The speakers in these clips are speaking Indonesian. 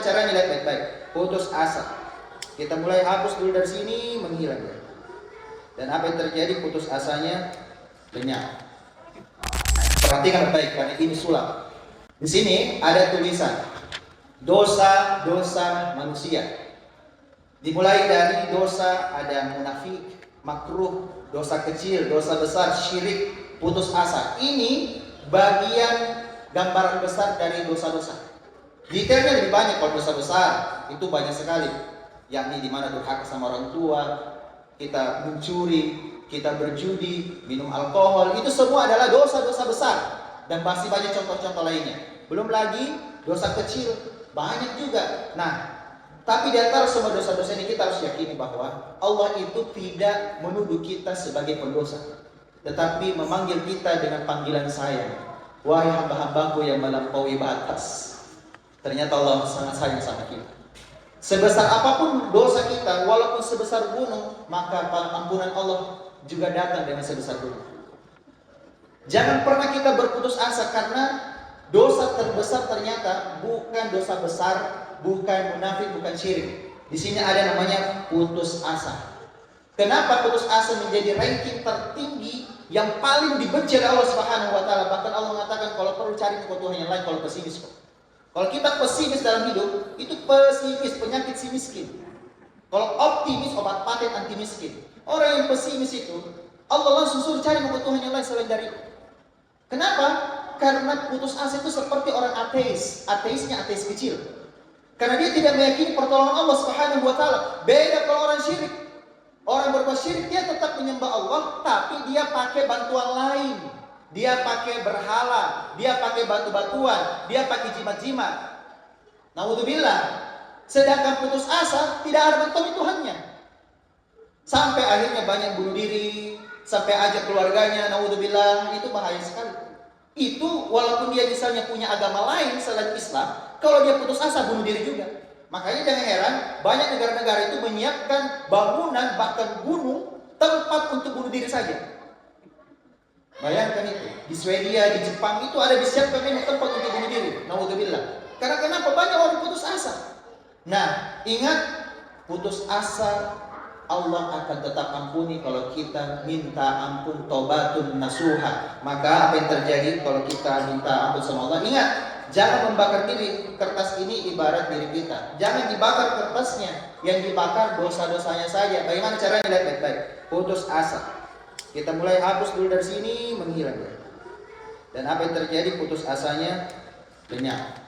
caranya? Lihat baik-baik. Putus asa. Kita mulai hapus dulu dari sini, menghilang. Dan apa yang terjadi? Putus asanya lenyap. Perhatikan baik, karena ini sulap. Di sini ada tulisan dosa-dosa manusia. Dimulai dari dosa ada munafik, makruh, dosa kecil, dosa besar, syirik, putus asa. Ini bagian gambaran besar dari dosa-dosa. Detailnya lebih banyak. Kalau dosa besar itu banyak sekali, yakni di mana durhaka sama orang tua, kita mencuri, kita berjudi, minum alkohol, itu semua adalah dosa-dosa besar. Dan masih banyak contoh-contoh lainnya. Belum lagi dosa kecil, banyak juga. Nah, tapi di antara semua dosa-dosa ini kita harus yakini bahwa Allah itu tidak menuduh kita sebagai pendosa, tetapi memanggil kita dengan panggilan sayang. Wahai hamba-hambaku yang melampaui batas. Ternyata Allah sangat sayang sama kita. Sebesar apapun dosa kita, walaupun sebesar gunung, maka ampunan Allah juga datang dengan sebesar gunung. Jangan pernah kita berputus asa, karena dosa terbesar ternyata bukan dosa besar, bukan munafik, bukan syirik. Di sini ada namanya putus asa. Kenapa putus asa menjadi ranking tertinggi yang paling dibenci oleh Allah Subhanahu wa taala? Bahkan Allah mengatakan kalau perlu cari kebutuhan yang lain kalau pesimis kok. Kalau kita pesimis dalam hidup, itu pesimis, penyakit si miskin. Kalau optimis, obat paten anti miskin. Orang yang pesimis itu Allah langsung suruh cari kebutuhan yang lain selain dari itu. Kenapa? Karena putus asa itu seperti orang ateis. Ateisnya ateis kecil. Karena dia tidak meyakini pertolongan Allah Subhanahu wa taala. Beda kalau orang syirik. Orang berbuat syirik dia tetap menyembah Allah, tapi dia pakai bantuan lain. Dia pakai berhala, dia pakai batu-batuan, dia pakai jimat-jimat. Naudzubillah. Sedangkan putus asa tidak ada bantuan Tuhannya. Sampai akhirnya banyak bunuh diri, sampai ajak keluarganya, naudzubillah, itu bahaya sekali. Itu walaupun dia misalnya punya agama lain selain Islam, kalau dia putus asa bunuh diri juga. Makanya jangan heran banyak negara-negara itu menyiapkan bangunan bahkan gunung tempat untuk bunuh diri saja. Bayangkan itu. Di Swedia, di Jepang itu ada disiapkan ini tempat untuk bunuh diri. Naudzubillah. Karena kenapa? Banyak orang putus asa. Nah, ingat, putus asa Allah akan tetap ampuni kalau kita minta ampun, taubatun nasuha. Maka apa yang terjadi kalau kita minta ampun sama Allah? Ingat, jangan membakar diri. Kertas ini ibarat diri kita. Jangan dibakar kertasnya, yang dibakar dosa-dosanya saja. Bagaimana caranya? Lihat baik-baik. Putus asa. Kita mulai hapus dulu dari sini, menghilang. Dan apa yang terjadi? Putus asanya lenyap.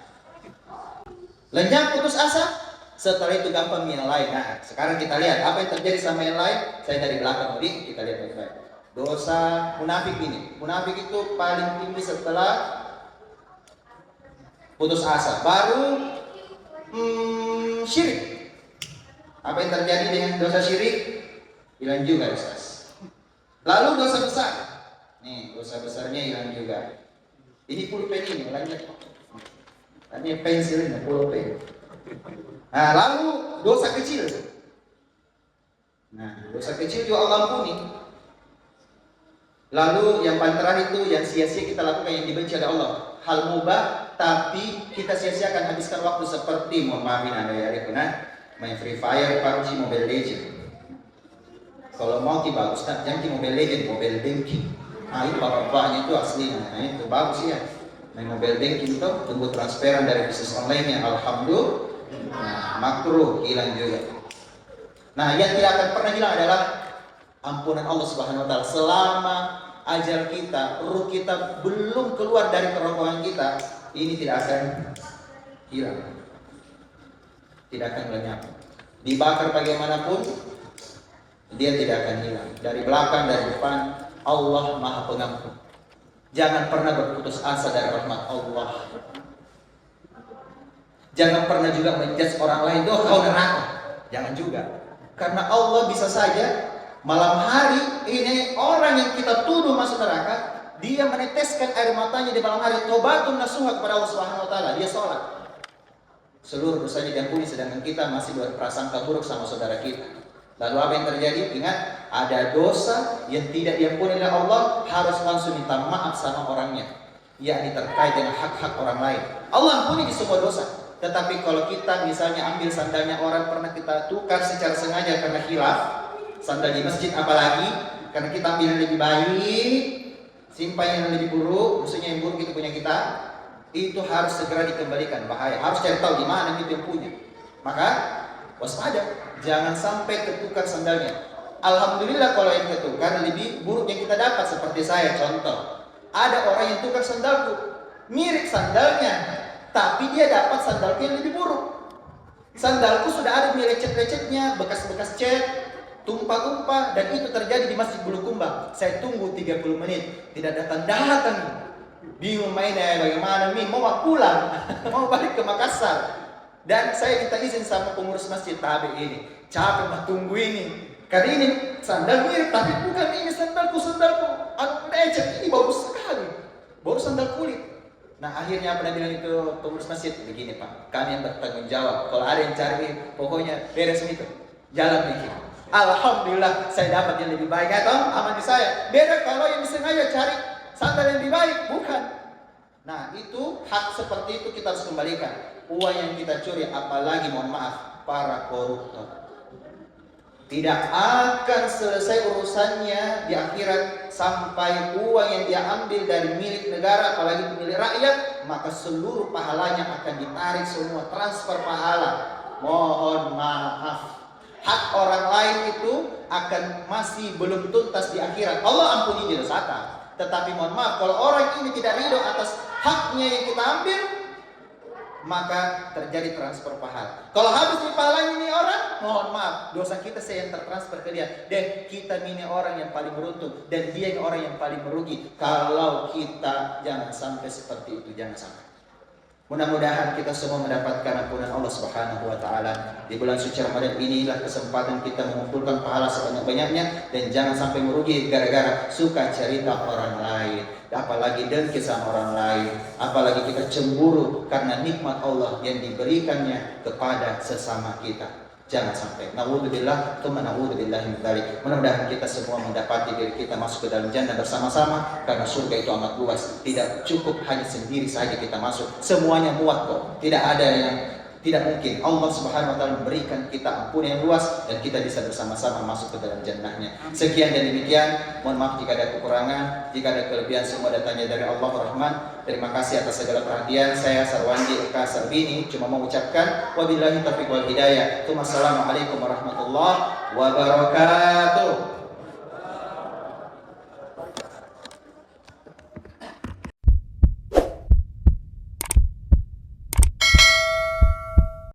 Lenyap putus asa. Setelah itu gampang yang lain. Nah, sekarang kita lihat apa yang terjadi sama yang lain. Saya dari belakang tadi, kita lihat baik-baik. Dosa munafik ini. Munafik itu paling tinggi setelah putus asa. Baru syirik. Apa yang terjadi dengan dosa syirik? Hilang juga dosa. Lalu dosa besar. Nih, dosa besarnya hilang juga. Ini pulpen ini, lanjut. Ini pensil ini, pulpen. Nah, lalu dosa kecil. Nah, dosa kecil juga Allah ampuni. Lalu yang paling terakhir itu yang sia-sia kita lakukan, yang dibenci oleh Allah. Hal mubah, tapi kita sia-siakan habiskan waktu seperti, mohon maafin Anda ya, main Free Fire, PUBG, Mobile Legends. Kalau mau bagus kan, jangan di Mobile Legends, Mobile Banking. Nah, itu bapak-bapaknya itu asli. Nah, itu bagus ya. Main Mobile Banking itu tunggu transferan dari bisnis online-nya. Alhamdulillah. Nah, makruh, hilang juga. Nah, yang tidak akan pernah hilang adalah ampunan Allah Subhanahu wa taala. Selama ajal kita, ruh kita belum keluar dari kerongkongan kita, ini tidak akan hilang. Tidak akan lenyap. Dibakar bagaimanapun, dia tidak akan hilang. Dari belakang, dari depan, Allah Maha Pengampun. Jangan pernah berputus asa dari rahmat Allah. Jangan pernah juga menjudge orang lain, "Oh, kau neraka." Jangan juga. Karena Allah bisa saja malam hari ini orang yang kita tuduh masuk neraka, dia meneteskan air matanya di malam hari, taubatun nasuha kepada Allah Subhanahu wa taala. Dia sholat. Seluruh dosanya diampuni, sedangkan kita masih berprasangka buruk sama saudara kita. Lalu apa yang terjadi? Ingat, ada dosa yang tidak diampuni oleh Allah, harus langsung minta maaf sama orangnya, yakni terkait dengan hak-hak orang lain. Allah ampuni di semua dosa, Tetapi kalau kita misalnya ambil sandalnya orang, pernah kita tukar secara sengaja karena khilaf, sandal di masjid apalagi, karena kita ambil yang lebih baik, simpan yang lebih buruk, maksudnya yang buruk itu punya kita, itu harus segera dikembalikan, bahaya. Harus cari tahu di mana itu yang punya. Maka waspada, jangan sampai tertukar sandalnya. Alhamdulillah kalau yang tertukar lebih buruk yang kita dapat, seperti saya contoh. Ada orang yang tukar sandalku, mirip sandalnya, tapi dia dapat sandalku yang lebih buruk. Sandalku sudah ada lecet-lecetnya, bekas-bekas cat, tumpah-tumpah, dan itu terjadi di Masjid Bulukumba. Saya tunggu 30 menit, tidak datang-datang. Bingung mainnya bagaimana, mau pulang, mau balik ke Makassar. Dan saya minta izin sama pengurus masjid, tapi ini capek mah tunggu ini. Karena ini sandal mirip, tapi bukan ini sandalku. Lecet, ini bagus sekali, baru sandal kulit. Nah akhirnya apa bilang itu pengurus masjid, begini Pak, kami yang bertanggung jawab. Kalau ada yang cari, pokoknya beres itu, jalan bikin. Alhamdulillah saya dapat yang lebih baik, atau aman di saya. Beda kalau yang sengaja cari sandal yang lebih baik, bukan. Nah itu hak seperti itu kita harus kembalikan. Uang yang kita curi, apalagi mohon maaf para koruptor, tidak akan selesai urusannya di akhirat sampai uang yang dia ambil dari milik negara, apalagi milik rakyat, maka seluruh pahalanya akan ditarik semua, transfer pahala. Mohon maaf, hak orang lain itu akan masih belum tuntas di akhirat. Allah ampuni dosa, tetapi mohon maaf, kalau orang ini tidak ridho atas haknya yang kita ambil, maka terjadi transfer pahala. Kalau habis di pahalanya ini orang, mohon maaf, dosa kita saya yang tertransfer ke dia. Dan kita ini orang yang paling beruntung, dan dia yang orang yang paling merugi. Kalau kita jangan sampai seperti itu, jangan sampai. Mudah-mudahan kita semua mendapatkan ampunan Allah Subhanahu wa taala. Di bulan suci Ramadan inilah kesempatan kita mengumpulkan pahala sebanyak-banyaknya, dan jangan sampai merugi gara-gara suka cerita orang lain, apalagi dengki sama orang lain, apalagi kita cemburu karena nikmat Allah yang diberikannya kepada sesama kita. Jangan sampai. Na'udzubillah, tsumma na'udzubillah min dzalik. Mudah-mudahan kita semua mendapati diri kita masuk ke dalam jannah bersama-sama, karena surga itu amat luas. Tidak cukup hanya sendiri saja kita masuk. Semuanya muat kok. Tidak ada yang tidak mungkin. Allah Subhanahu wa taala memberikan kita ampunan yang luas, dan kita bisa bersama-sama masuk ke dalam jannahnya. Sekian dan demikian. Mohon maaf jika ada kekurangan, jika ada kelebihan, semua datangnya dari Allah Rahman. Terima kasih atas segala perhatian. Saya Sarwandi Eka Sarbini cuma mau ucapkan wabillahi taufiq wal hidayah. Assalamualaikum warahmatullahi wabarakatuh.